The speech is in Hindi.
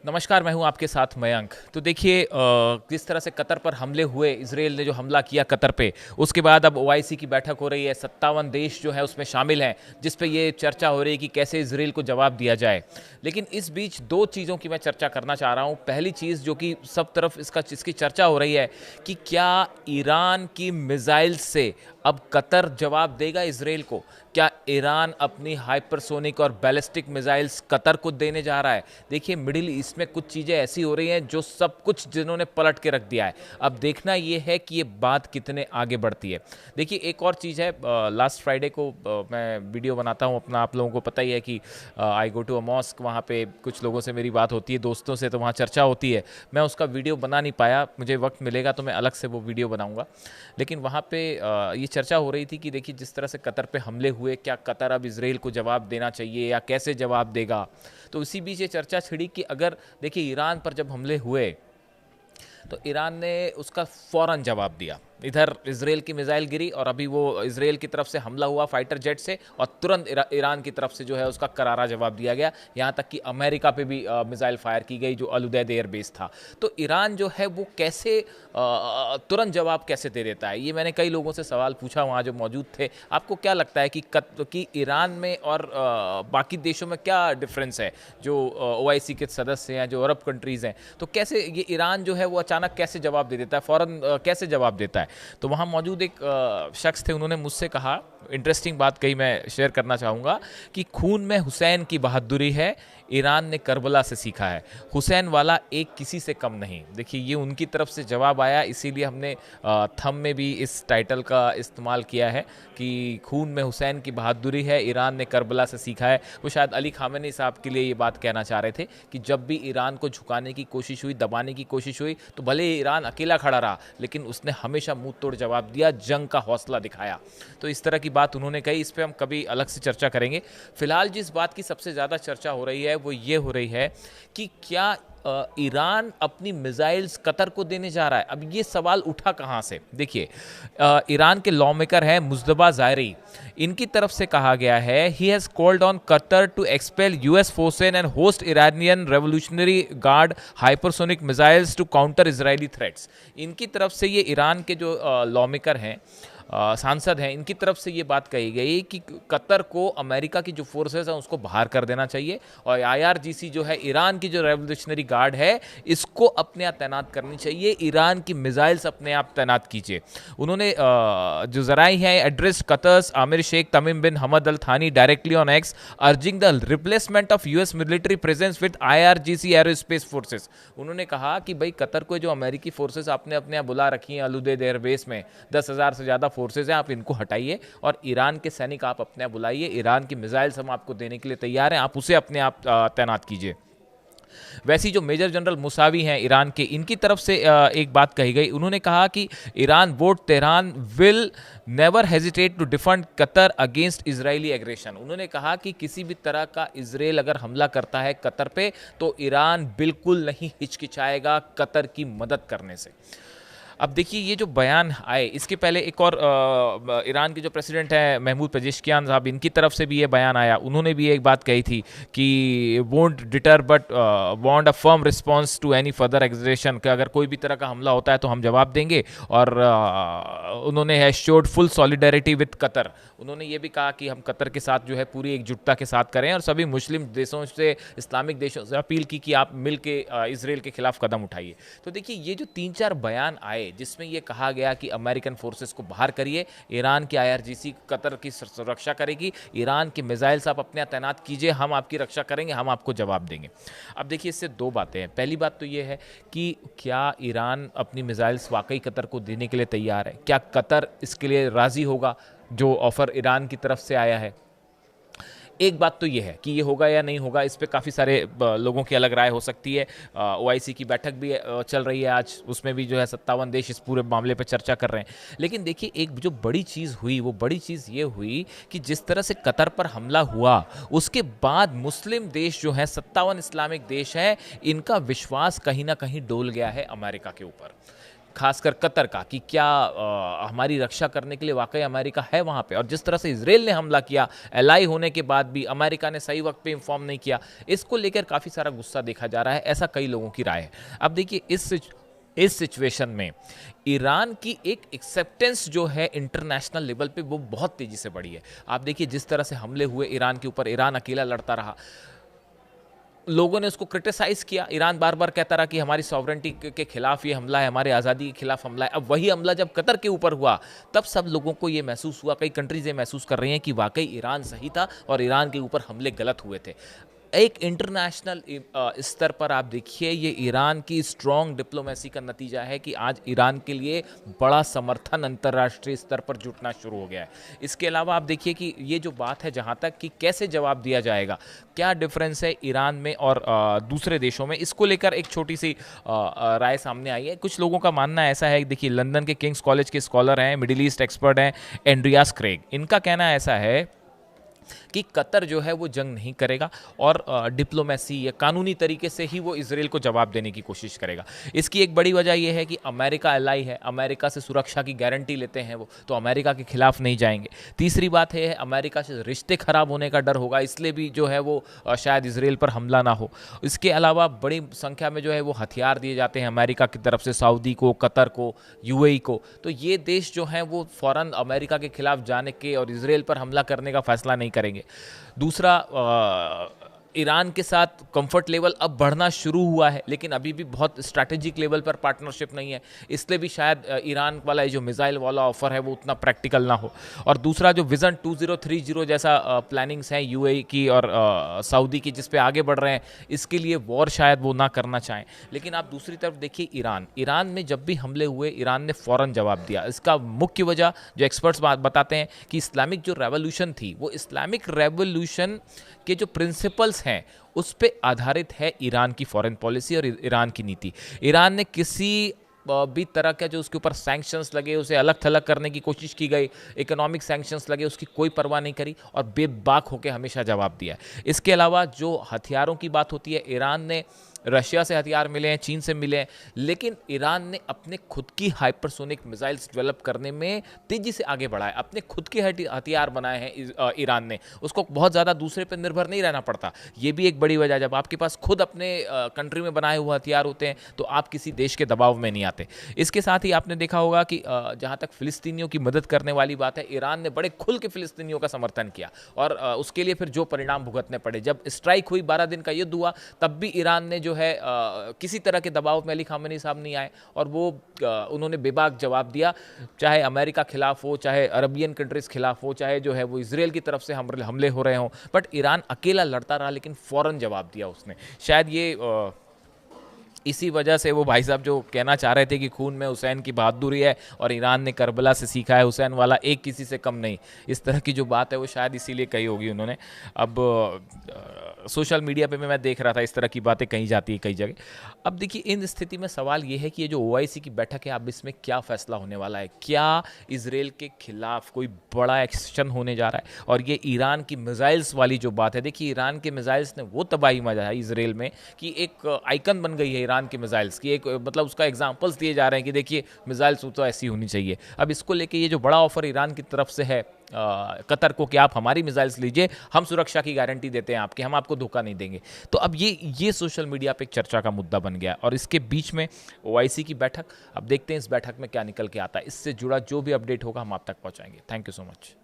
नमस्कार, मैं हूं आपके साथ मयंक। तो देखिए किस तरह से कतर पर हमले हुए, इसराइल ने जो हमला किया कतर पे, उसके बाद अब ओआईसी की बैठक हो रही है। 57 देश जो है उसमें शामिल हैं, जिस पे ये चर्चा हो रही है कि कैसे इसराइल को जवाब दिया जाए। लेकिन इस बीच दो चीज़ों की मैं चर्चा करना चाह रहा हूं। पहली चीज़ जो कि सब तरफ इसकी चर्चा हो रही है कि क्या ईरान की मिसाइल से अब कतर जवाब देगा इसराइल को। क्या ईरान अपनी हाइपरसोनिक और बैलिस्टिक मिसाइल्स कतर को देने जा रहा है। देखिए मिडिल ईस्ट में कुछ चीज़ें ऐसी हो रही हैं जो सब कुछ जिन्होंने पलट के रख दिया है। अब देखना ये है कि ये बात कितने आगे बढ़ती है। देखिए एक और चीज़ है, लास्ट फ्राइडे को मैं वीडियो बनाता हूँ अपना, आप लोगों को पता ही है कि आई गो टू अ मॉस्क, वहाँ पे कुछ लोगों से मेरी बात होती है, दोस्तों से, तो वहाँ चर्चा होती है। मैं उसका वीडियो बना नहीं पाया, मुझे वक्त मिलेगा तो मैं अलग से वो वीडियो बनाऊँगा। लेकिन वहाँ पे ये चर्चा हो रही थी कि देखिए जिस तरह से कतर पे हमले हुए, क्या कतर अब इसराइल को जवाब देना चाहिए या कैसे जवाब देगा। तो इसी बीच ये चर्चा छिड़ी कि अगर देखिए ईरान पर जब हमले हुए तो ईरान ने उसका फौरन जवाब दिया। इधर इसराइल की मिसाइल गिरी और अभी वो इसराइल की तरफ से हमला हुआ फाइटर जेट से, और तुरंत ईरान की तरफ से जो है उसका करारा जवाब दिया गया। यहाँ तक कि अमेरिका पे भी मिसाइल फायर की गई जो अल उदैद एयरबेस था। तो ईरान जो है वो कैसे तुरंत जवाब कैसे दे देता है, ये मैंने कई लोगों से सवाल पूछा वहाँ जो मौजूद थे। आपको क्या लगता है कि ईरान में और बाकी देशों में क्या डिफरेंस है, जो ओआईसी के सदस्य हैं, जो अरब कंट्रीज़ हैं, तो कैसे ये ईरान जो है वो अचानक कैसे जवाब दे देता है, फ़ौरन कैसे जवाब देता है। तो वहाँ मौजूद एक शख्स थे, उन्होंने मुझसे कहा, इंटरेस्टिंग बात कही, मैं शेयर करना चाहूँगा कि खून में हुसैन की बहादुरी है, ईरान ने करबला से सीखा है, हुसैन वाला एक किसी से कम नहीं। देखिए ये उनकी तरफ से जवाब आया, इसीलिए हमने थंब में भी इस टाइटल का इस्तेमाल किया है कि खून में हुसैन की बहादुरी है, ईरान ने करबला से सीखा है। वो शायद अली खामेनी साहब के लिए ये बात कहना चाह रहे थे कि जब भी ईरान को झुकाने की कोशिश हुई, दबाने की कोशिश हुई, तो भले ईरान अकेला खड़ा रहा लेकिन उसने हमेशा मुंह तोड़ जवाब दिया, जंग का हौसला दिखाया। तो इस तरह की बात उन्होंने कही, इस पर हम कभी अलग से चर्चा करेंगे। फिलहाल जिस बात की सबसे ज़्यादा चर्चा हो रही है वो ये हो रही है कि क्या ईरान अपनी मिसाइल्स कतर को देने जा रहा है। अब ये सवाल उठा कहाँ से, देखिए ईरान के लॉ मेकर हैं मुज्तबा ज़ायरी, इनकी तरफ से कहा गया है, he has called on Qatar to expel US forces and host Iranian Revolutionary Guard hypersonic missiles to counter Israeli threats. इनकी तरफ से ये ईरान के जो लॉ मेकर हैं, सांसद हैं, इनकी तरफ से ये बात कही गई कि कतर को अमेरिका की जो फोर्सेस हैं उसको बाहर कर देना चाहिए, और आईआरजीसी जो है, ईरान की जो रेवोल्यूशनरी गार्ड है, इसको अपने यहाँ तैनात करनी चाहिए, ईरान की मिसाइल्स अपने आप तैनात कीजिए। उन्होंने जो जराई हैं, एड्रेस कतर्स आमिर शेख तमीम बिन हमद अल थानी directly on x, urging the replacement of US military presence with IRGC aerospace forces. उन्होंने कहा कि भाई कतर को जो अमेरिकी फोर्सेस आपने अपने यहाँ बुला रखी हैं अल उदैद एयरबेस में, 10,000 से ज़्यादा फोर्सेज हैं, आप इनको हटाइए और ईरान के सैनिक आप अपने बुलाइए, ईरान की मिसाइल्स हम आपको देने के लिए तैयार हैं, आप उसे अपने आप तैनात कीजिए। वैसी जो मेजर जनरल मुसावी हैं ईरान के, इनकी तरफ से एक बात कही गई, उन्होंने कहा कि ईरान वोट Tehran will never hesitate to defend Qatar against Israeli aggression. उन्होंने कहा कि किसी भी तरह का इजराइल अगर हमला करता है कतर पे तो ईरान बिल्कुल नहीं हिचकिचाएगा कतर की मदद करने से। अब देखिए ये जो बयान आए, इसके पहले एक और ईरान के जो प्रेसिडेंट हैं महमूद पेजेश्कियान साहब, इनकी तरफ से भी ये बयान आया। उन्होंने भी एक बात कही थी कि won't deter but want a firm response to any further aggression, कि अगर कोई भी तरह का हमला होता है तो हम जवाब देंगे। और उन्होंने है showed full solidarity with Qatar. उन्होंने ये भी कहा कि हम कतर के साथ जो है पूरी एकजुटता के साथ करें, और सभी मुस्लिम देशों से, इस्लामिक देशों से अपील की कि आप मिल के इसराइल के खिलाफ कदम उठाइए। तो देखिए ये जो 3-4 बयान आए जिसमें यह कहा गया कि अमेरिकन फोर्सेस को बाहर करिए, ईरान की आईआरजीसी कतर की सुरक्षा करेगी, ईरान की मिसाइल्स आप अपने तैनात कीजिए, हम आपकी रक्षा करेंगे, हम आपको जवाब देंगे। अब देखिए इससे दो बातें हैं। पहली बात तो ये है कि क्या ईरान अपनी मिसाइल्स वाकई कतर को देने के लिए तैयार है, क्या कतर इसके लिए राजी होगा जो ऑफर ईरान की तरफ से आया है। एक बात तो ये है कि ये होगा या नहीं होगा, इस पे काफ़ी सारे लोगों की अलग राय हो सकती है। ओआईसी की बैठक भी चल रही है आज, उसमें भी जो है 57 देश इस पूरे मामले पे चर्चा कर रहे हैं। लेकिन देखिए एक जो बड़ी चीज़ हुई, वो बड़ी चीज़ ये हुई कि जिस तरह से कतर पर हमला हुआ उसके बाद मुस्लिम देश जो हैं, 57 इस्लामिक देश हैं, इनका विश्वास कहीं ना कहीं डोल गया है अमेरिका के ऊपर। खासकर कतर का, कि क्या हमारी रक्षा करने के लिए वाकई अमेरिका है वहाँ पे, और जिस तरह से इसराइल ने हमला किया एलाई होने के बाद भी अमेरिका ने सही वक्त पे इन्फॉर्म नहीं किया, इसको लेकर काफ़ी सारा गुस्सा देखा जा रहा है, ऐसा कई लोगों की राय है। अब देखिए इस सिचुएशन में ईरान की एक एक्सेप्टेंस जो है इंटरनेशनल लेवल पे वो बहुत तेजी से बढ़ी है। आप देखिए जिस तरह से हमले हुए ईरान के ऊपर, ईरान अकेला लड़ता रहा, लोगों ने उसको क्रिटिसाइज किया, ईरान बार बार कहता रहा कि हमारी सॉवरेंटी के खिलाफ ये हमला है, हमारे आज़ादी के खिलाफ हमला है। अब वही हमला जब कतर के ऊपर हुआ तब सब लोगों को ये महसूस हुआ, कई कंट्रीज ये महसूस कर रही हैं कि वाकई ईरान सही था और ईरान के ऊपर हमले गलत हुए थे। एक इंटरनेशनल स्तर पर आप देखिए ये ईरान की स्ट्रॉन्ग डिप्लोमेसी का नतीजा है कि आज ईरान के लिए बड़ा समर्थन अंतर्राष्ट्रीय स्तर पर जुटना शुरू हो गया है। इसके अलावा आप देखिए कि ये जो बात है जहाँ तक कि कैसे जवाब दिया जाएगा, क्या डिफरेंस है ईरान में और दूसरे देशों में, इसको लेकर एक छोटी सी राय सामने आई है। कुछ लोगों का मानना ऐसा है, देखिए लंदन के किंग्स कॉलेज के स्कॉलर हैं, मिडिल ईस्ट एक्सपर्ट हैं एंड्रियास क्रेग, इनका कहना ऐसा है कि कतर जो है वो जंग नहीं करेगा और डिप्लोमेसी या कानूनी तरीके से ही वो इसराइल को जवाब देने की कोशिश करेगा। इसकी एक बड़ी वजह यह है कि अमेरिका एलाई है, अमेरिका से सुरक्षा की गारंटी लेते हैं वो, तो अमेरिका के खिलाफ नहीं जाएंगे। तीसरी बात है अमेरिका से रिश्ते खराब होने का डर होगा, इसलिए भी जो है वो शायद इसराइल पर हमला ना हो। इसके अलावा बड़ी संख्या में जो है वो हथियार दिए जाते हैं अमेरिका की तरफ से सऊदी को, कतर को, यूएई को, तो ये देश जो हैं वो फ़ौरन अमेरिका के खिलाफ जाने के और इसराइल पर हमला करने का फैसला नहीं करेंगे। दूसरा, ईरान के साथ कंफर्ट लेवल अब बढ़ना शुरू हुआ है, लेकिन अभी भी बहुत स्ट्रैटेजिक लेवल पर पार्टनरशिप नहीं है, इसलिए भी शायद ईरान वाला जो मिसाइल वाला ऑफर है वो उतना प्रैक्टिकल ना हो। और दूसरा जो विज़न 2030 जैसा प्लानिंग्स हैं यूएई की और सऊदी की, जिस पे आगे बढ़ रहे हैं, इसके लिए वॉर शायद वो ना करना चाहें। लेकिन आप दूसरी तरफ देखिए ईरान में जब भी हमले हुए ईरान ने फ़ौरन जवाब दिया। इसका मुख्य वजह जो एक्सपर्ट्स बताते हैं कि इस्लामिक जो रेवोल्यूशन थी, वो इस्लामिक रेवोल्यूशन के जो प्रिंसिपल्स हैं उस पे आधारित है ईरान की फॉरेन पॉलिसी और ईरान की नीति। ईरान ने किसी भी तरह का जो उसके ऊपर सैंक्शंस लगे उसे अलग थलग करने की कोशिश की गई, इकोनॉमिक सैंक्शंस लगे उसकी कोई परवाह नहीं करी और बेबाक होकर हमेशा जवाब दिया। इसके अलावा जो हथियारों की बात होती है, ईरान ने रशिया से हथियार मिले हैं, चीन से मिले हैं, लेकिन ईरान ने अपने खुद की हाइपरसोनिक मिसाइल्स डेवलप करने में तेजी से आगे बढ़ा है। अपने खुद के हथियार बनाए हैं ईरान ने, उसको बहुत ज़्यादा दूसरे पर निर्भर नहीं रहना पड़ता। ये भी एक बड़ी वजह, जब आपके पास खुद अपने कंट्री में बनाए हुए हथियार होते हैं तो आप किसी देश के दबाव में नहीं आते। इसके साथ ही आपने देखा होगा कि जहाँ तक फ़िलिस्तीनियों की मदद करने वाली बात है, ईरान ने बड़े खुल के फ़िलिस्तीनियों का समर्थन किया और उसके लिए फिर जो परिणाम भुगतने पड़े, जब स्ट्राइक हुई, 12 दिन का युद्ध हुआ, तब भी ईरान ने जो है किसी तरह के दबाव में अली खामेनी साहब नहीं आए और वो उन्होंने बेबाक जवाब दिया, चाहे अमेरिका खिलाफ हो, चाहे अरबियन कंट्रीज खिलाफ हो, चाहे जो है वो इसराइल की तरफ से हमले हो रहे हों, बट ईरान अकेला लड़ता रहा लेकिन फ़ौरन जवाब दिया उसने। शायद ये इसी वजह से वो भाई साहब जो कहना चाह रहे थे कि खून में हुसैन की बहादुरी है और ईरान ने करबला से सीखा है, हुसैन वाला एक किसी से कम नहीं, इस तरह की जो बात है वो शायद इसीलिए कही होगी उन्होंने। अब सोशल मीडिया पे मैं देख रहा था इस तरह की बातें कही जाती है कई जगह। अब देखिए इन स्थिति में सवाल ये है कि ये जो OIC की बैठक है, अब इसमें क्या फैसला होने वाला है, क्या इसराइल के खिलाफ कोई बड़ा एक्शन होने जा रहा है? और ये ईरान की मिसाइल्स वाली जो बात है, देखिए ईरान के मिसाइल्स ने वो तबाही मचाई इसराइल में कि एक आइकन बन गई है ईरान की मिसाइल्स की, एक मतलब उसका एग्जांपल्स दिए जा रहे हैं कि देखिए मिसाइल्स तो ऐसी होनी चाहिए। अब इसको लेके ये जो बड़ा ऑफर ईरान की तरफ से है कतर को कि आप हमारी मिसाइल्स लीजिए, हम सुरक्षा की गारंटी देते हैं आपकी, हम आपको धोखा नहीं देंगे, तो अब ये सोशल मीडिया पे एक चर्चा का मुद्दा बन गया। और इसके बीच में OIC की बैठक, अब देखते हैं इस बैठक में क्या निकल के आता है। इससे जुड़ा जो भी अपडेट होगा हम आप तक पहुंचाएंगे। Thank you so much.